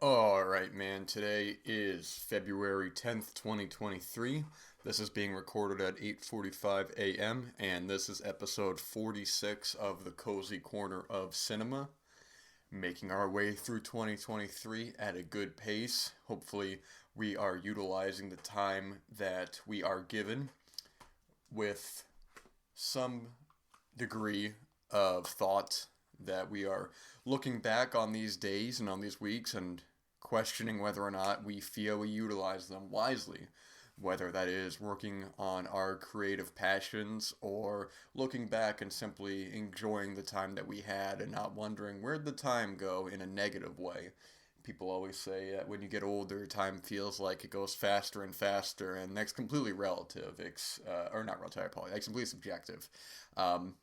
Alright, man. Today is February 10th, 2023. This is being recorded at 8:45 a.m., and this is episode 46 of the Cozy Corner of Cinema. Making our way through 2023 at a good pace. Hopefully, we are utilizing the time that we are given with some degree of thought that we are looking back on these days and on these weeks and questioning whether or not we feel we utilize them wisely. Whether that is working on our creative passions or looking back and simply enjoying the time that we had and not wondering where'd the time go in a negative way. People always say that when you get older, time feels like it goes faster and faster, and that's completely relative. Or not relative, I apologize. It's completely subjective. Um,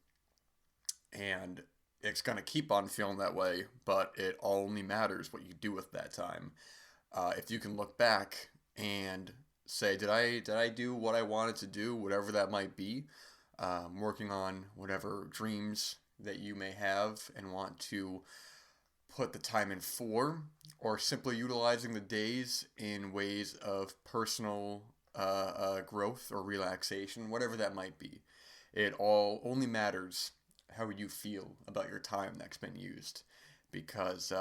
and it's going to keep on feeling that way, but it only matters what you do with that time. If you can look back and say, did I do what I wanted to do, whatever that might be, working on whatever dreams that you may have and want to put the time in for, or simply utilizing the days in ways of personal growth or relaxation, whatever that might be. It all only matters how you feel about your time that's been used, because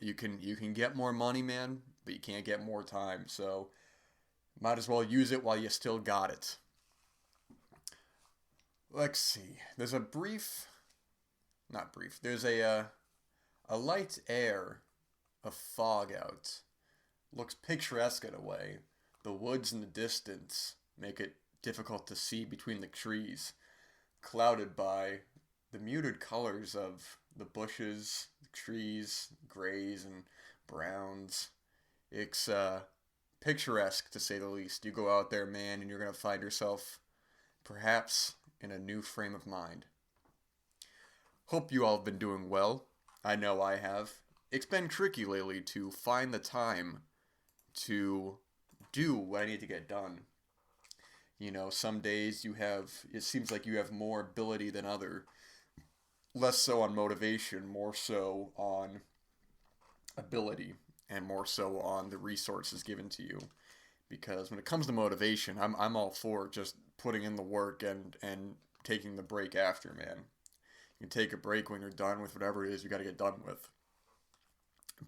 you can get more money, man, but you can't get more time. So might as well use it while you still got it. Let's see. There's a brief, not brief. There's a light air of fog out. Looks picturesque in a way. The woods in the distance make it difficult to see between the trees, clouded by the muted colors of the bushes, the trees, grays and browns. It's picturesque to say the least. You go out there, man, and you're going to find yourself perhaps in a new frame of mind. Hope you all have been doing well. I know I have. It's been tricky lately to find the time to do what I need to get done. Some days it seems like you have more ability than other. Less so on motivation, more so on ability, and more so on the resources given to you. Because when it comes to motivation, I'm all for just putting in the work and taking the break after, man. You can take a break when you're done with whatever it is you got to get done with.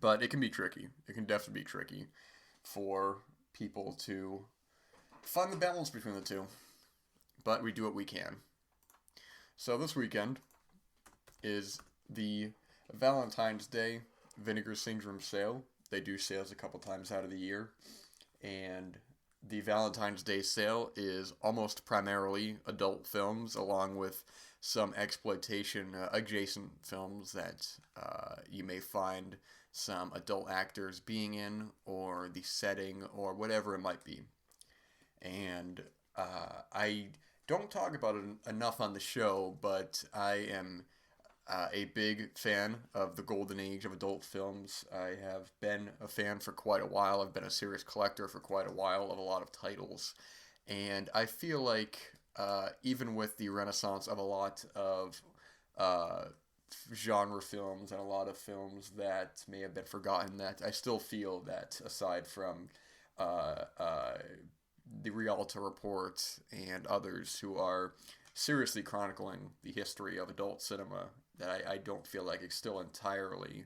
But it can be tricky. It can definitely be tricky for people to find the balance between the two. But we do what we can. So this weekend is the Valentine's Day Vinegar Syndrome sale. They do sales a couple times out of the year. And the Valentine's Day sale is almost primarily adult films, along with some exploitation adjacent films that you may find some adult actors being in, or the setting, or whatever it might be. And I don't talk about it enough on the show, but I am a big fan of the golden age of adult films. I have been a fan for quite a while. I've been a serious collector for quite a while of a lot of titles. And I feel like even with the renaissance of a lot of uh, genre films and a lot of films that may have been forgotten, that I still feel that aside from uh, uh, the Rialto Report and others who are seriously chronicling the history of adult cinema, that I don't feel like it's still entirely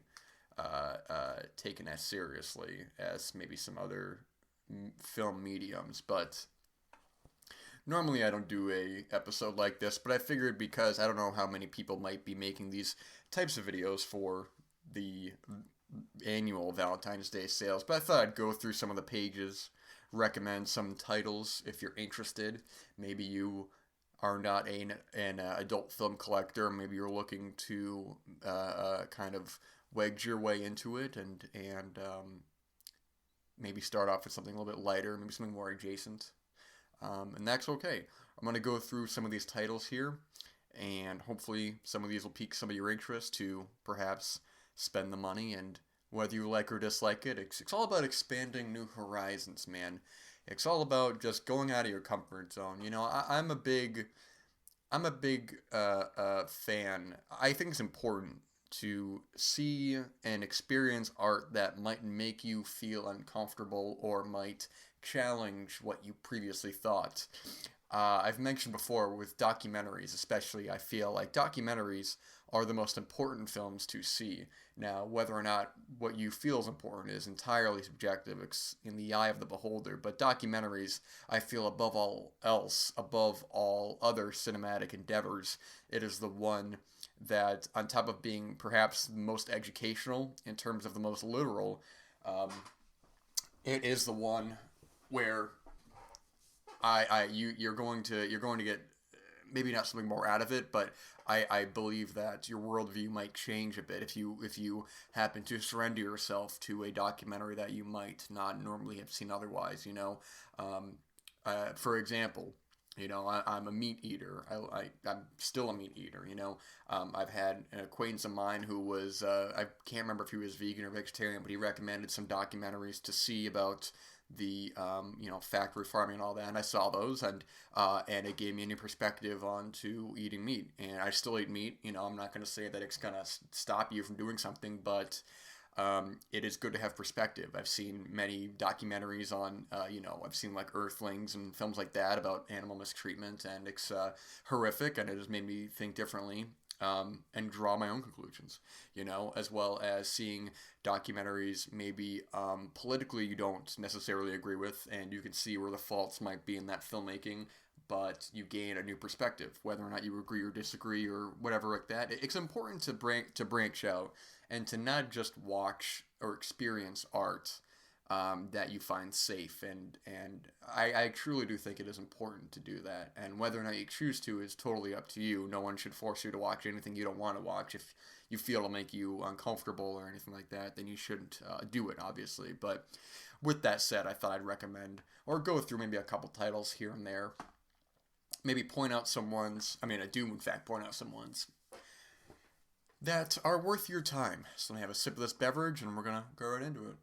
taken as seriously as maybe some other film mediums. But normally I don't do a episode like this, but I figured because I don't know how many people might be making these types of videos for the annual Valentine's Day sales, but I thought I'd go through some of the pages, recommend some titles if you're interested. Maybe you are not an adult film collector. Maybe you're looking to kind of wedge your way into it and maybe start off with something a little bit lighter, maybe something more adjacent. And that's okay. I'm going to go through some of these titles here, and hopefully some of these will pique some of your interest to perhaps spend the money. And whether you like or dislike it, it's all about expanding new horizons, man. It's all about just going out of your comfort zone. I'm a big fan. I think it's important to see and experience art that might make you feel uncomfortable or might challenge what you previously thought. I've mentioned before with documentaries, especially, I feel like documentaries are the most important films to see. Now, whether or not what you feel is important is entirely subjective. It's in the eye of the beholder. But documentaries, I feel above all else, above all other cinematic endeavors, it is the one that, on top of being perhaps the most educational in terms of the most literal, um, it is the one where you're going to get maybe not something more out of it, but I believe that your worldview might change a bit if you happen to surrender yourself to a documentary that you might not normally have seen otherwise. For example, I'm a meat eater. I'm still a meat eater. I've had an acquaintance of mine who was I can't remember if he was vegan or vegetarian, but he recommended some documentaries to see about the factory farming and all that, and I saw those, and it gave me a new perspective onto eating meat. And I still eat meat. I'm not going to say that it's going to stop you from doing something, but it is good to have perspective. I've seen many documentaries on, I've seen like Earthlings and films like that about animal mistreatment, and it's horrific, and it has made me think differently. And draw my own conclusions, as well as seeing documentaries maybe politically you don't necessarily agree with, and you can see where the faults might be in that filmmaking, but you gain a new perspective, whether or not you agree or disagree or whatever like that. It's important to branch out and to not just watch or experience art that you find safe, and I truly do think it is important to do that. And whether or not you choose to is totally up to you. No one should force you to watch anything you don't want to watch. If you feel it'll make you uncomfortable or anything like that, then you shouldn't do it, obviously. But with that said, I thought I'd recommend or go through maybe a couple titles here and there. Maybe point out some ones. I do in fact point out some ones that are worth your time. So let me have a sip of this beverage, and we're gonna go right into it.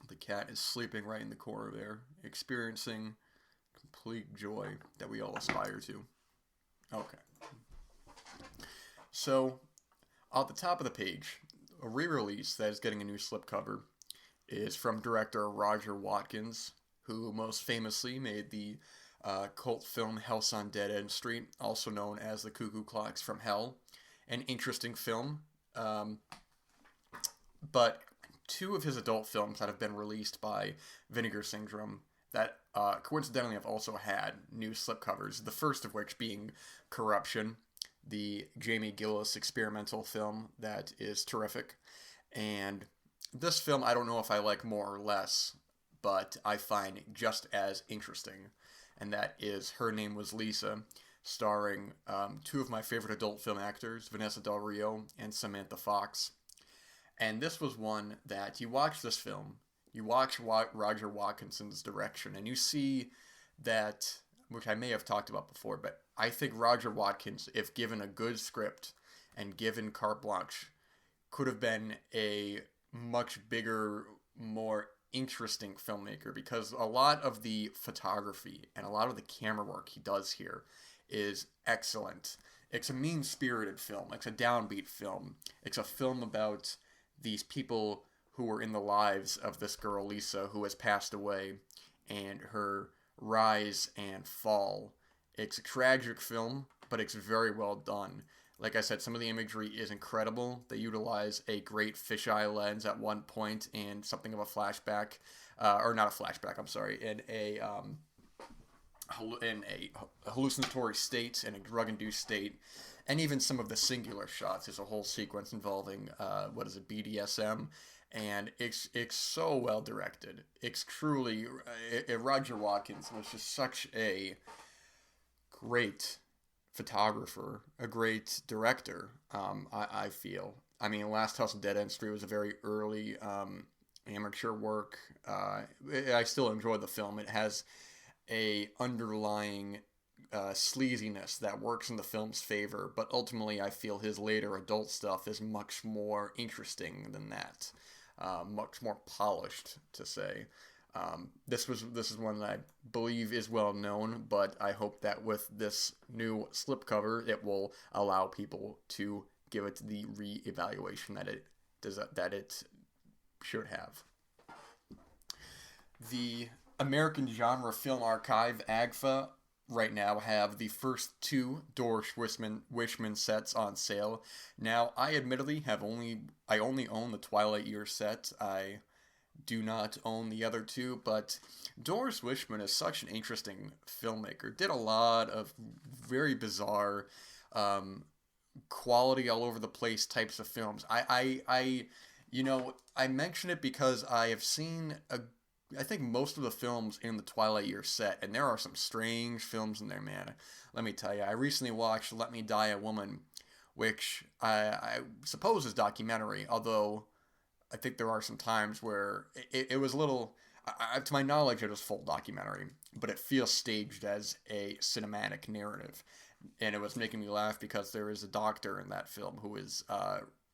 The cat is sleeping right in the corner there, experiencing complete joy that we all aspire to. Okay. So, at the top of the page, a re-release that is getting a new slipcover is from director Roger Watkins, who most famously made the cult film House on Dead End Street, also known as The Cuckoo Clocks from Hell. An interesting film, but two of his adult films that have been released by Vinegar Syndrome that coincidentally have also had new slipcovers, the first of which being Corruption, the Jamie Gillis experimental film that is terrific. And this film, I don't know if I like more or less, but I find just as interesting, and that is Her Name Was Lisa, starring two of my favorite adult film actors, Vanessa Del Rio and Samantha Fox. And this was one that you watch this film, you watch Roger Watkinson's direction, and you see that, which I may have talked about before, but I think Roger Watkins, if given a good script and given carte blanche, could have been a much bigger, more interesting filmmaker, because a lot of the photography and a lot of the camera work he does here is excellent. It's a mean-spirited film. It's a downbeat film. It's a film about these people who were in the lives of this girl, Lisa, who has passed away, and her rise and fall. It's a tragic film, but it's very well done. Like I said, some of the imagery is incredible. They utilize a great fisheye lens at one point and something of a flashback, or not a flashback, I'm sorry, in a hallucinatory state, in a drug-induced state. And even some of the singular shots. There's a whole sequence involving, BDSM, and it's so well directed. It's truly, Roger Watkins was just such a great photographer, a great director, I feel. Last House on Dead End Street was a very early amateur work. I still enjoy the film. It has a underlying sleaziness that works in the film's favor, but ultimately I feel his later adult stuff is much more interesting than that, much more polished, to say. This is one that I believe is well known, but I hope that with this new slipcover, it will allow people to give it the re-evaluation that it should have. The American Genre Film Archive (AGFA) right now have the first two Doris Wishman sets on sale. Now, I admittedly I only own the Twilight Year set. I do not own the other two, but Doris Wishman is such an interesting filmmaker. Did a lot of very bizarre, quality all over the place types of films. I mention it because I have seen I think most of the films in the Twilight Year set, and there are some strange films in there, man. Let me tell you, I recently watched Let Me Die a Woman, which I suppose is documentary, although I think there are some times where it was a little, to my knowledge, it was full documentary, but it feels staged as a cinematic narrative. And it was making me laugh because there is a doctor in that film who is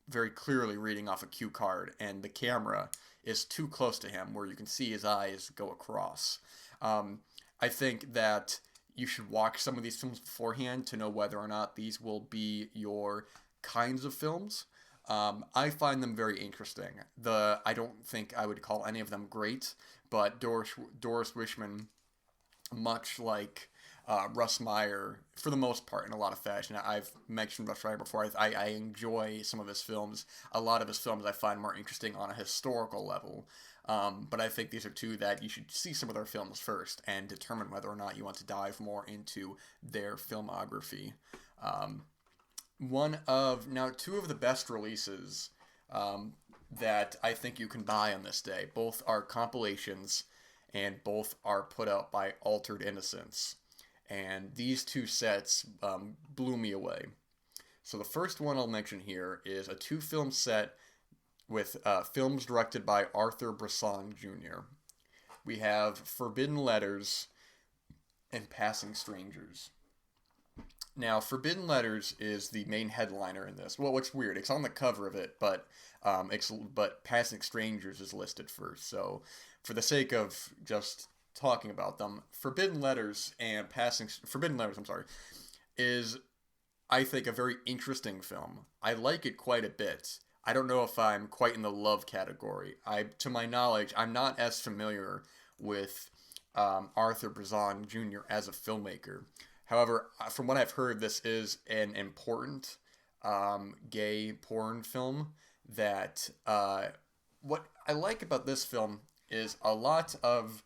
very clearly reading off a cue card, and the camera is too close to him where you can see his eyes go across. I think that you should watch some of these films beforehand to know whether or not these will be your kinds of films. I find them very interesting. I don't think I would call any of them great, but Doris Wishman, much like Russ Meyer, for the most part, in a lot of fashion. I've mentioned Russ Meyer before. I enjoy some of his films. A lot of his films I find more interesting on a historical level. But I think these are two that you should see some of their films first and determine whether or not you want to dive more into their filmography. Two of the best releases that I think you can buy on this day. Both are compilations, and both are put out by Altered Innocence. And these two sets blew me away. So the first one I'll mention here is a 2-film set with films directed by Arthur Bresson Jr. We have Forbidden Letters and Passing Strangers. Now, Forbidden Letters is the main headliner in this. Well, what's weird, it's on the cover of it, but Passing Strangers is listed first. So, for the sake of just talking about them, Forbidden Letters, is, I think, a very interesting film. I like it quite a bit. I don't know if I'm quite in the love category. To my knowledge, I'm not as familiar with Arthur Bresson Jr. as a filmmaker. However, from what I've heard, this is an important gay porn film that what I like about this film is a lot of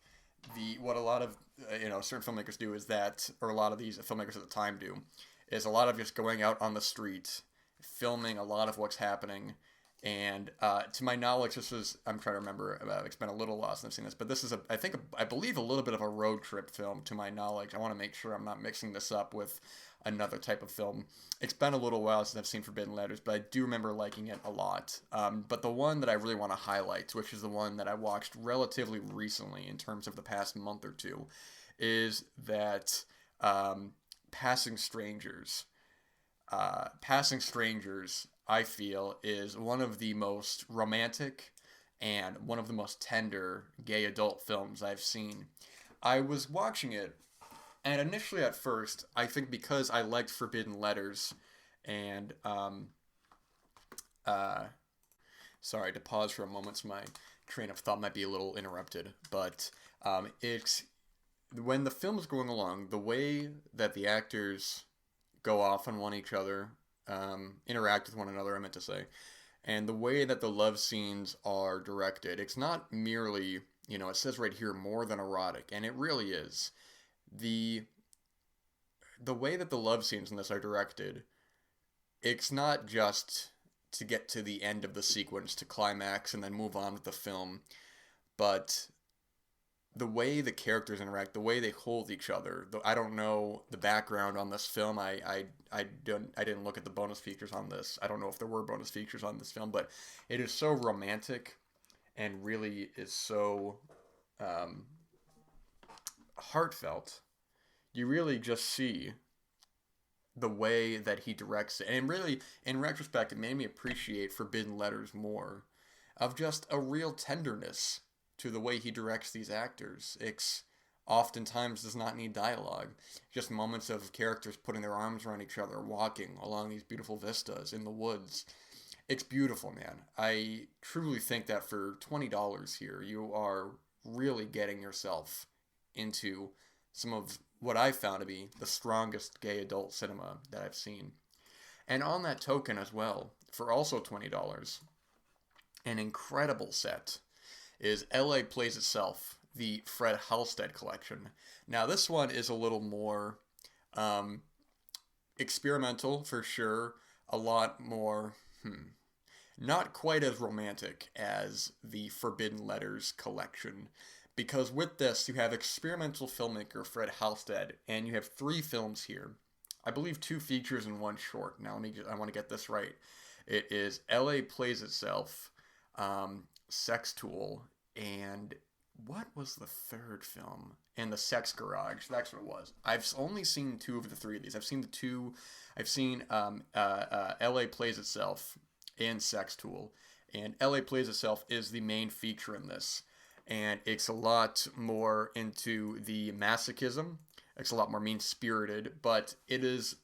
certain filmmakers do is that, or a lot of these filmmakers at the time do, is a lot of just going out on the street, filming a lot of what's happening. And to my knowledge, I'm trying to remember, it's been a little while since I've seen this, but this is, I believe a little bit of a road trip film, to my knowledge. I want to make sure I'm not mixing this up with another type of film. It's been a little while since I've seen Forbidden Letters, but I do remember liking it a lot. But the one that I really want to highlight, which is the one that I watched relatively recently in terms of the past month or two, is that Passing Strangers. Passing Strangers, I feel, is one of the most romantic and one of the most tender gay adult films I've seen. I was watching it, and initially at first, I think because I liked Forbidden Letters, and, sorry, to pause for a moment, so my train of thought might be a little interrupted, but it's, when the film is going along, the way that the actors go off on one each other, interact with one another, I meant to say, and the way that the love scenes are directed, it's not merely, it says right here, more than erotic, and it really is. The way that the love scenes in this are directed, it's not just to get to the end of the sequence, to climax, and then move on with the film, but the way the characters interact, the way they hold each other. I don't know the background on this film. I didn't look at the bonus features on this. I don't know if there were bonus features on this film, but it is so romantic and really is so heartfelt. You really just see the way that he directs it. And really, in retrospect, it made me appreciate Forbidden Letters more, of just a real tenderness to the way he directs these actors. It's oftentimes does not need dialogue, just moments of characters putting their arms around each other, walking along these beautiful vistas in the woods. It's beautiful, man. I truly think that for $20 here, you are really getting yourself into some of what I found to be the strongest gay adult cinema that I've seen. And on that token as well, for also $20, an incredible set is LA Plays Itself, the Fred Halstead collection. Now, this one is a little more um, experimental for sure, a lot more, not quite as romantic as the Forbidden Letters collection. Because with this, you have experimental filmmaker Fred Halstead, and you have 3 films here. I believe 2 features and 1 short. Now, I want to get this right. It is LA Plays Itself, Sex Tool, and what was the 3rd film? And The Sex Garage. That's what it was. I've only seen 2 of the 3 of these. I've seen the 2. I've seen LA Plays Itself and Sex Tool. And LA Plays Itself is the main feature in this. And it's a lot more into the masochism. It's a lot more mean-spirited. But it is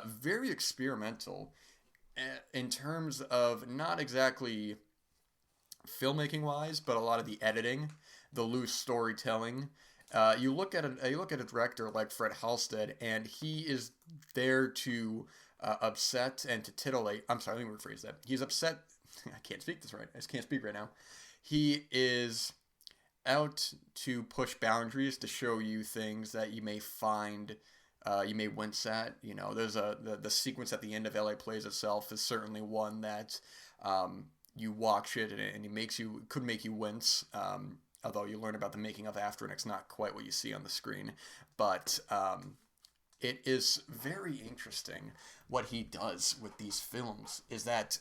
very experimental in terms of not exactly filmmaking wise, but a lot of the editing, the loose storytelling. You look at a director like Fred Halstead, and he is there to upset and to titillate. I'm sorry, let me rephrase that. He's upset. I can't speak this right. I just can't speak right now. He is out to push boundaries to show you things that you may find. You may wince at. You know, there's the sequence at the end of LA Plays Itself is certainly one that you watch it and it could make you wince. Although you learn about the making of after, and it's not quite what you see on the screen. But it is very interesting what he does with these films. Is that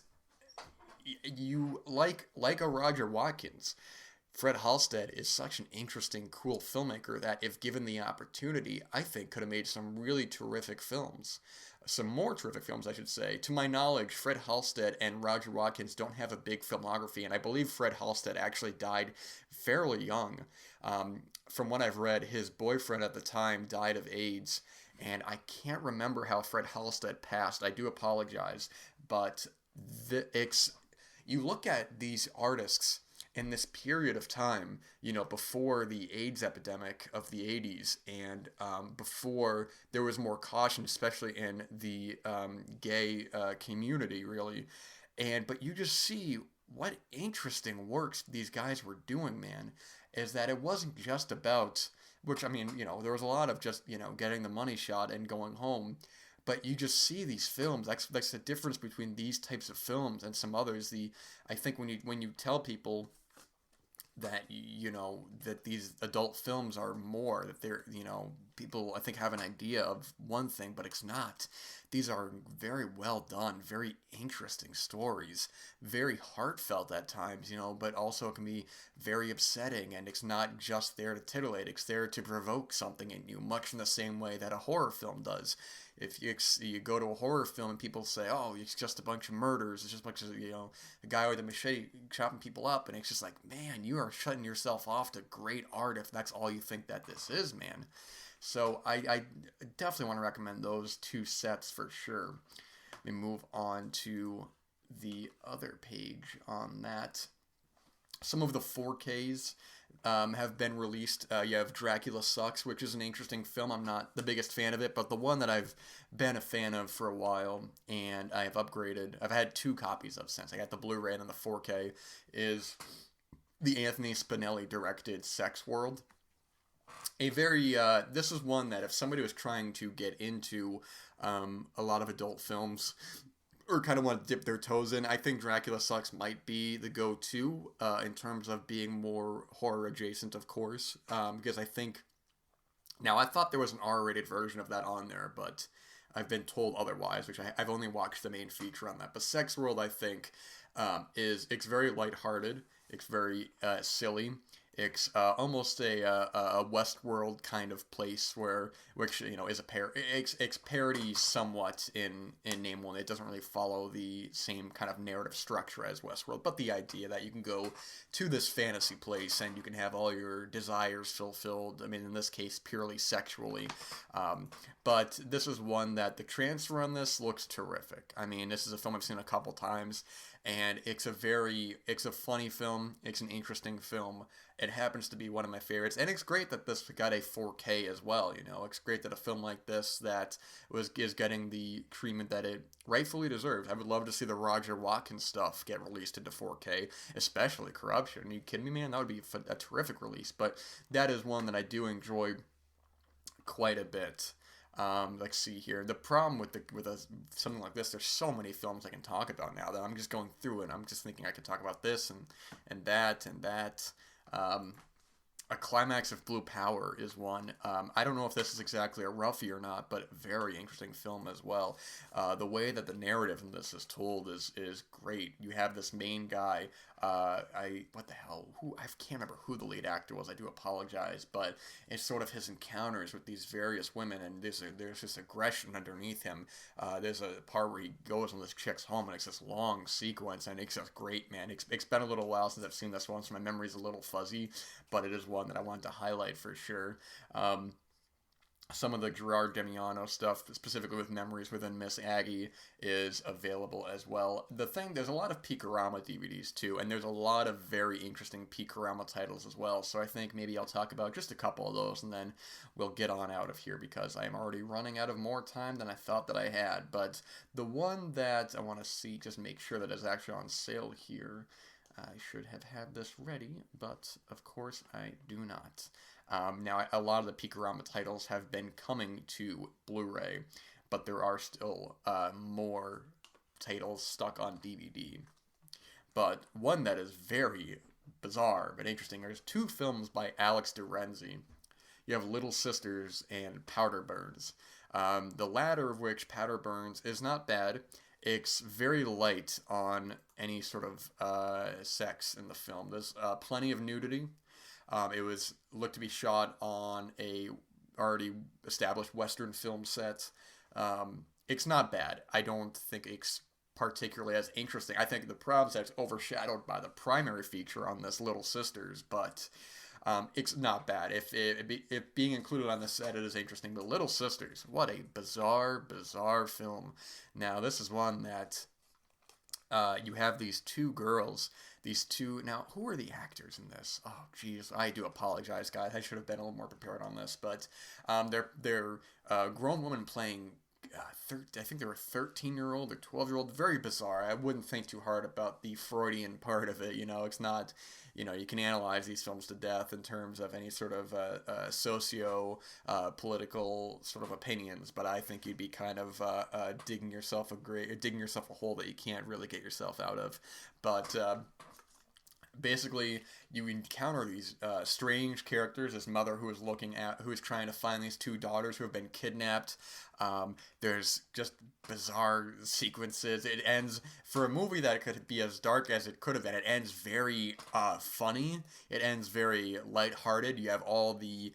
you like a Roger Watkins. Fred Halstead is such an interesting, cool filmmaker that if given the opportunity, I think could have made some really terrific films. Some more terrific films, I should say. To my knowledge, Fred Halstead and Roger Watkins don't have a big filmography, and I believe Fred Halstead actually died fairly young. From what I've read, his boyfriend at the time died of AIDS, and I can't remember how Fred Halstead passed. I do apologize, but you look at these artists in this period of time, you know, before the AIDS epidemic of the 80s and before there was more caution, especially in the gay community, really. But you just see what interesting works these guys were doing, man, is that it wasn't just about, which, I mean, you know, there was a lot of just, you know, getting the money shot and going home. But you just see these films. That's the difference between these types of films and some others. I think when you tell people that, you know, that these adult films are more, that they're, you know, people I think have an idea of one thing, but it's not. These are very well done, very interesting stories, very heartfelt at times, you know, but also can be very upsetting, and it's not just there to titillate, it's there to provoke something in you, much in the same way that a horror film does. If you go to a horror film and people say, oh, it's just a bunch of murders, it's just a bunch of, you know, a guy with a machete chopping people up, and it's just like, man, you are shutting yourself off to great art if that's all you think that this is, man. So I definitely want to recommend those 2 sets for sure. Let me move on to the other page on that. Some of the 4Ks have been released. You have Dracula Sucks, which is an interesting film. I'm not the biggest fan of it, but the one that I've been a fan of for a while, and I have upgraded. I've had 2 copies of since. I got the Blu-ray and then the 4K, is the Anthony Spinelli directed Sex World. This is one that if somebody was trying to get into a lot of adult films or kind of want to dip their toes in, I think Dracula Sucks might be the go-to in terms of being more horror adjacent, of course, because I think, now I thought there was an R-rated version of that on there, but I've been told otherwise, which I've only watched the main feature on that. But Sex World, I think, it's very lighthearted, it's very silly. It's almost a Westworld kind of place where, which is a it's parody somewhat in name one. It doesn't really follow the same kind of narrative structure as Westworld, but the idea that you can go to this fantasy place and you can have all your desires fulfilled. I mean, in this case, purely sexually. Um, but this is one that the transfer on this looks terrific. I mean, this is a film I've seen a couple times, and it's a funny film. It's an interesting film. It happens to be one of my favorites, and it's great that this got a 4K as well. It's great that a film like this that is getting the treatment that it rightfully deserves. I would love to see the Roger Watkins stuff get released into 4K, especially Corruption. Are you kidding me, man? That would be a terrific release. But that is one that I do enjoy quite a bit. Let's see here. The problem with something like this, there's so many films I can talk about now that I'm just going through it. I'm just thinking I could talk about this and that and that. Um, a Climax of Blue Power is one. I don't know if this is exactly a roughie or not, but very interesting film as well. The way that the narrative in this is told is great. You have this main guy. What the hell? I can't remember who the lead actor was. I do apologize, but it's sort of his encounters with these various women, and there's this aggression underneath him. There's a part where he goes on this chick's home, and it's this long sequence, and it's just great, man. It's been a little while since I've seen this one, so my memory's a little fuzzy, but it is one that I wanted to highlight for sure. Some of the Gerard Demiano stuff, specifically with Memories Within Miss Aggie, is available as well. There's a lot of Peakorama DVDs too, and there's a lot of very interesting Peakorama titles as well, so I think maybe I'll talk about just a couple of those, and then we'll get on out of here, because I am already running out of more time than I thought that I had. But the one that I want to see, just make sure that it's actually on sale here. I should have had this ready, but of course I do not. Now, a lot of the Peakorama titles have been coming to Blu-ray, but there are still more titles stuck on DVD. But one that is very bizarre but interesting, there's two films by Alex de Renzi. You have Little Sisters and Powder Burns. The latter of which, Powder Burns, is not bad. It's very light on any sort of sex in the film. There's plenty of nudity. It was looked to be shot on a already established Western film set. It's not bad. I don't think it's particularly as interesting. I think the problem is that it's overshadowed by the primary feature on this Little Sisters, but it's not bad. If being included on the set, it is interesting. But Little Sisters, what a bizarre film. Now, this is one that you have these two girls. Now, who are the actors in this? Oh, geez, I do apologize, guys. I should have been a little more prepared on this. But they're grown women playing. I think they were 13-year-old or 12-year-old. Very bizarre. I wouldn't think too hard about the Freudian part of it. It's not. You can analyze these films to death in terms of any sort of socio-political sort of opinions, but I think you'd be kind of digging yourself a hole that you can't really get yourself out of. But basically, you encounter these strange characters. This mother who is trying to find these two daughters who have been kidnapped. There's just bizarre sequences. It ends, for a movie that could be as dark as it could have been, it ends very funny. It ends very lighthearted. You have all the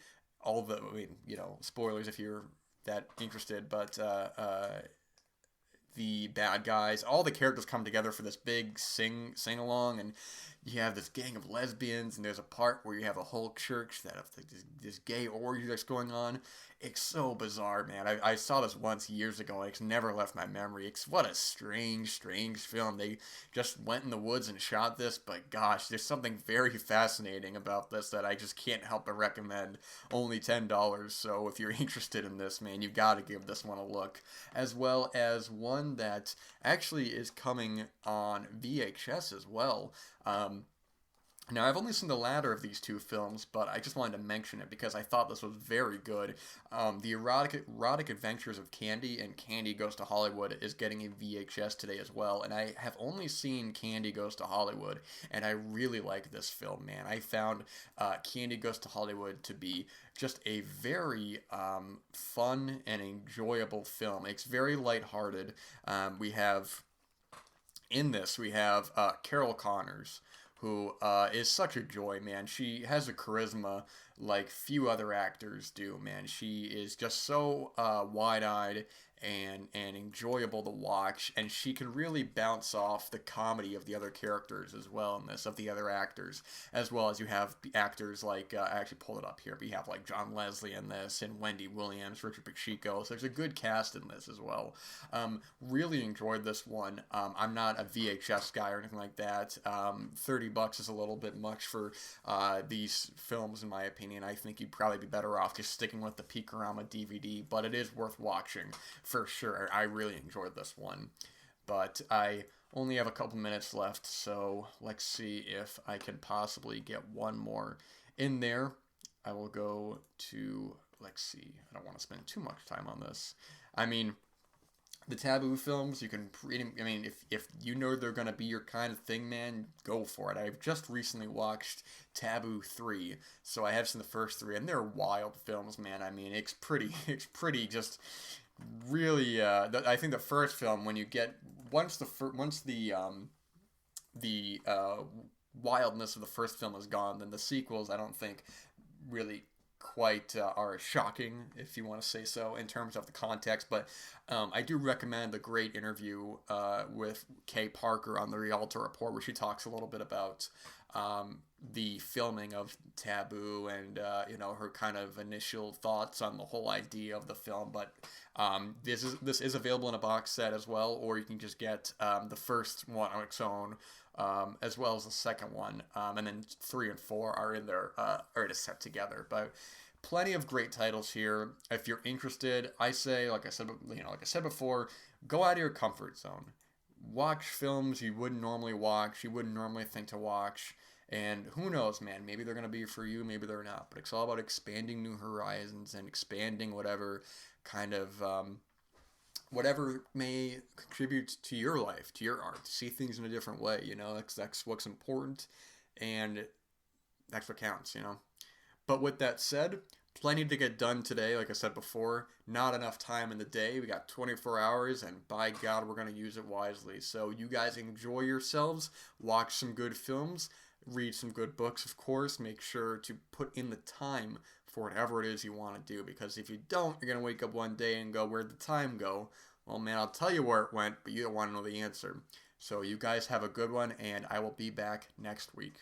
spoilers if you're that interested, but the bad guys, all the characters come together for this big sing along, and you have this gang of lesbians, and there's a part where you have a whole church that have this gay orgy that's going on. It's so bizarre, man. I saw this once years ago, and it's never left my memory. What a strange film. They just went in the woods and shot this, but gosh, there's something very fascinating about this that I just can't help but recommend. Only $10, so if you're interested in this, man, you've got to give this one a look. As well as one that actually is coming on VHS as well. Now, I've only seen the latter of these two films, but I just wanted to mention it because I thought this was very good. The erotic Adventures of Candy and Candy Goes to Hollywood is getting a VHS today as well, and I have only seen Candy Goes to Hollywood, and I really like this film, man. I found Candy Goes to Hollywood to be just a very fun and enjoyable film. It's very lighthearted. We have Carol Connors, who is such a joy, man. She has a charisma like few other actors do, man. She is just so wide-eyed and enjoyable to watch, and she can really bounce off the comedy of the other characters as well in this, of the other actors, as well as you have actors like, I actually pulled it up here, but you have like John Leslie in this, and Wendy Williams, Richard Pacheco, so there's a good cast in this as well. Really enjoyed this one. I'm not a VHS guy or anything like that. $30 is a little bit much for these films, in my opinion. I think you'd probably be better off just sticking with the Peakorama DVD, but it is worth watching for sure. I really enjoyed this one, but I only have a couple minutes left, so let's see if I can possibly get one more in there. I will go to, let's see, I don't want to spend too much time on this. I mean, the Taboo films, you can I mean, if you know they're going to be your kind of thing, man, go for it. I've just recently watched Taboo 3, so I have seen the first three, and they're wild films, man. I mean, it's pretty just really, I think the first film, when you get, once the wildness of the first film is gone, then the sequels, I don't think, really quite are shocking, if you want to say so, in terms of the context. But I do recommend the great interview with Kay Parker on the Rialto Report, where she talks a little bit about the filming of Taboo and her kind of initial thoughts on the whole idea of the film. But this is available in a box set as well, or you can just get the first one on its own, as well as the second one, and then 3 and 4 are in there, are just set together. But plenty of great titles here. If you're interested, I say, like I said before, go out of your comfort zone. Watch films you wouldn't normally watch, you wouldn't normally think to watch, and who knows, man, maybe they're going to be for you, maybe they're not, but it's all about expanding new horizons and expanding whatever kind of, whatever may contribute to your life, to your art, to see things in a different way, that's what's important, and that's what counts. But with that said, plenty to get done today. Like I said before, not enough time in the day. We got 24 hours, and by God, we're going to use it wisely. So you guys enjoy yourselves, watch some good films, read some good books, of course. Make sure to put in the time for whatever it is you want to do, because if you don't, you're going to wake up one day and go, where'd the time go? Well, man, I'll tell you where it went, but you don't want to know the answer. So you guys have a good one, and I will be back next week.